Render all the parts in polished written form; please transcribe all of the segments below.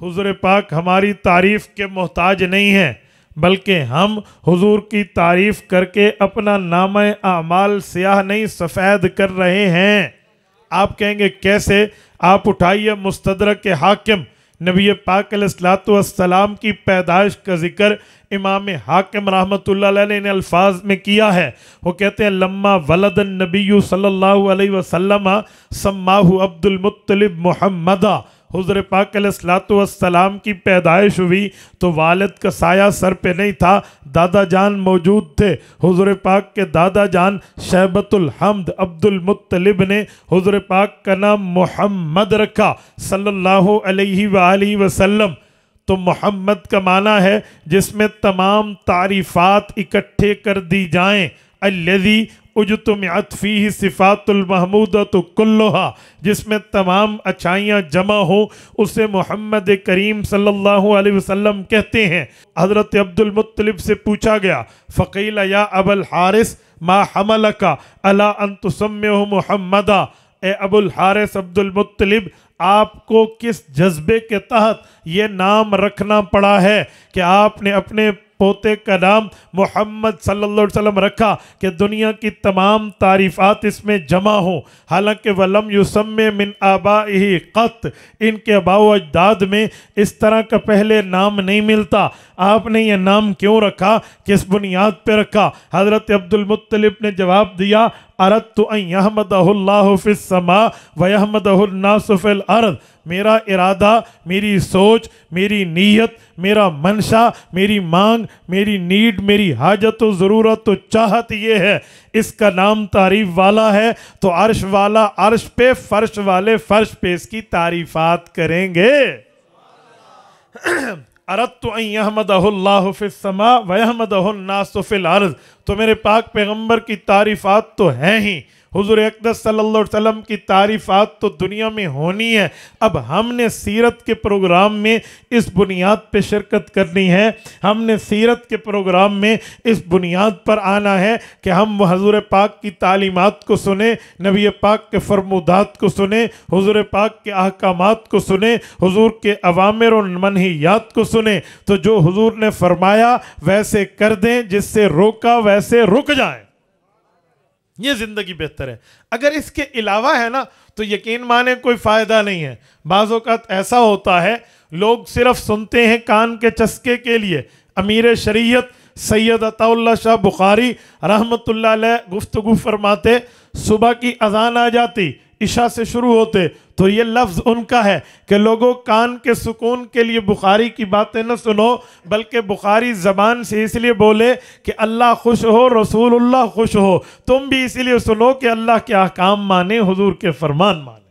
हुजूर पाक हमारी तारीफ़ के मोहताज नहीं है, बल्कि हम हुजूर की तारीफ़ करके अपना नामे आमाल स्याह नहीं सफ़ेद कर रहे हैं। आप कहेंगे कैसे? आप उठाइए मुस्तदरक के हाकिम, नबी पाक अलैहिस्सलातु वस्सलाम की पैदाइश का जिक्र इमाम हाकिम रहमतुल्लाह अलैह ने अल्फाज में किया है। वो कहते हैं लम्मा वलदन नबी सल्लल्लाहु अलैहि वसल्लम सम्माहु अब्दुल मुत्तलिब मुहम्मदा। हुज़ूर पाक अलैहिस्सलातु वस्सलाम की पैदाइश हुई तो वालिद का साया सर पे नहीं था, दादा जान मौजूद थे। हुज़ूर पाक के दादा जान शैबतुल हम्द अब्दुल मुत्तलिब ने हुज़ूर पाक का नाम मुहम्मद रखा सल्लल्लाहु अलैहि वालैहि वसल्लम। तो मोहम्मद का माना है जिसमें तमाम तारीफ़ात इकट्ठे कर दी जाएं। अल्लज़ी उजतुमिअत फ़ीही सिफ़ातुल महमूदतु कुल्लुहा, जिसमें तमाम अच्छाइयाँ जमा हो उसे मोहम्मद करीम सल्लल्लाहु अलैहि वसल्लम कहते हैं। हज़रत अब्दुल मुत्तलिब से पूछा गया फ़क़ील या अबुल हारिस मा हमलका अला अन तुसम्मिहु मुहम्मदा। ए अबुल हारिस अब्दुल मुत्तलिब, आपको किस जज्बे के तहत ये नाम रखना पड़ा है कि आपने अपने पोते का नाम मोहम्मद सल्लल्लाहु अलैहि वसल्लम रखा कि दुनिया की तमाम तारीफ़ात इसमें जमा हो। हालांकि वलम युसम्मे मिन आबाइही क़त, इनके आबाओ अजदाद में इस तरह का पहले नाम नहीं मिलता। आपने ये नाम क्यों रखा, किस बुनियाद पे रखा? हज़रत अब्दुल मुत्तलिब ने जवाब दिया अरदतु अन यहमदहुल्लाहु फिस समा व यहमदहुन्नासु फिल अर्द। मेरा इरादा, मेरी सोच, मेरी नीयत, मेरा मंशा, मेरी मांग, मेरी नीड, मेरी हाजत व ज़रूरत व चाहत ये है, इसका नाम तारीफ़ वाला है तो अर्श वाला अर्श पे, फर्श वाले फर्श पे इसकी तारीफ़ात करेंगे। अरदतु अन यहमदहुल्लाहु फिस समा व यहमदहुन्नासु फिल अर्द। तो मेरे पाक पैगम्बर की तारीफ़ात तो हैं ही, हुज़ूर अक़दस सल्लल्लाहु अलैहि वसल्लम की तारीफ़ात तो दुनिया में होनी है। अब हमने सीरत के प्रोग्राम में इस बुनियाद पे शिरकत करनी है। हमने सीरत के प्रोग्राम में इस बुनियाद पर आना है कि हम हुज़ूर पाक की तालीमात को सुने, नबी पाक के फरमूदात को सुने, हुज़ूर पाक के अहकामात को सुने, हुज़ूर के अवामिर और मनहियात को सुने। तो जो हुज़ूर ने फरमाया वैसे कर दें, जिससे रोका वैसे रुक जाएं। ये ज़िंदगी बेहतर है। अगर इसके अलावा है ना तो यकीन माने कोई फ़ायदा नहीं है। बाज़ औक़ात ऐसा होता है लोग सिर्फ सुनते हैं कान के चस्के के लिए। अमीर शरीयत सैयद अताउल्लाह शाह बुखारी रहमतुल्लाह अलैह गुफ्तगू फरमाते, सुबह की अजान आ जाती, इशा से शुरू होते तो ये लफ्ज़ उनका है कि लोगों कान के सुकून के लिए बुखारी की बातें न सुनो, बल्कि बुखारी ज़बान से इसलिए बोले कि अल्लाह खुश हो, रसूलुल्लाह खुश हो। तुम भी इसीलिए सुनो कि अल्लाह के अहकाम माने, हुजूर के फरमान माने।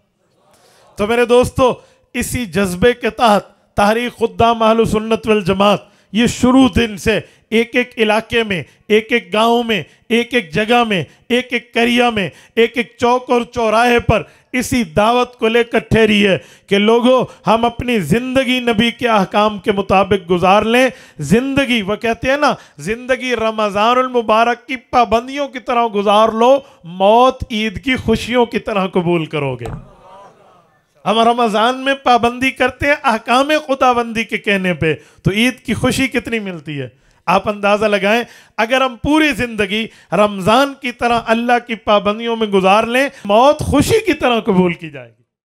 तो मेरे दोस्तों, इसी जज्बे के तहत तहरीक खुद्दाम अहलुस सुन्नत वल जमात ये शुरू दिन से एक एक इलाके में, एक एक गांव में, एक एक जगह में, एक एक करिया में, एक एक चौक और चौराहे पर इसी दावत को लेकर ठहरी है कि लोगों, हम अपनी ज़िंदगी नबी के अहकाम के मुताबिक गुजार लें। ज़िंदगी, वह कहते हैं ना, ज़िंदगी रमज़ानुल मुबारक की पाबंदियों की तरह गुजार लो, मौत ईद की खुशियों की तरह कबूल करोगे। हम रमज़ान में पाबंदी करते हैं अहकाम खुदाबंदी के कहने पे, तो ईद की खुशी कितनी मिलती है। आप अंदाज़ा लगाएं, अगर हम पूरी ज़िंदगी रमज़ान की तरह अल्लाह की पाबंदियों में गुजार लें, मौत खुशी की तरह कबूल की जाएगी।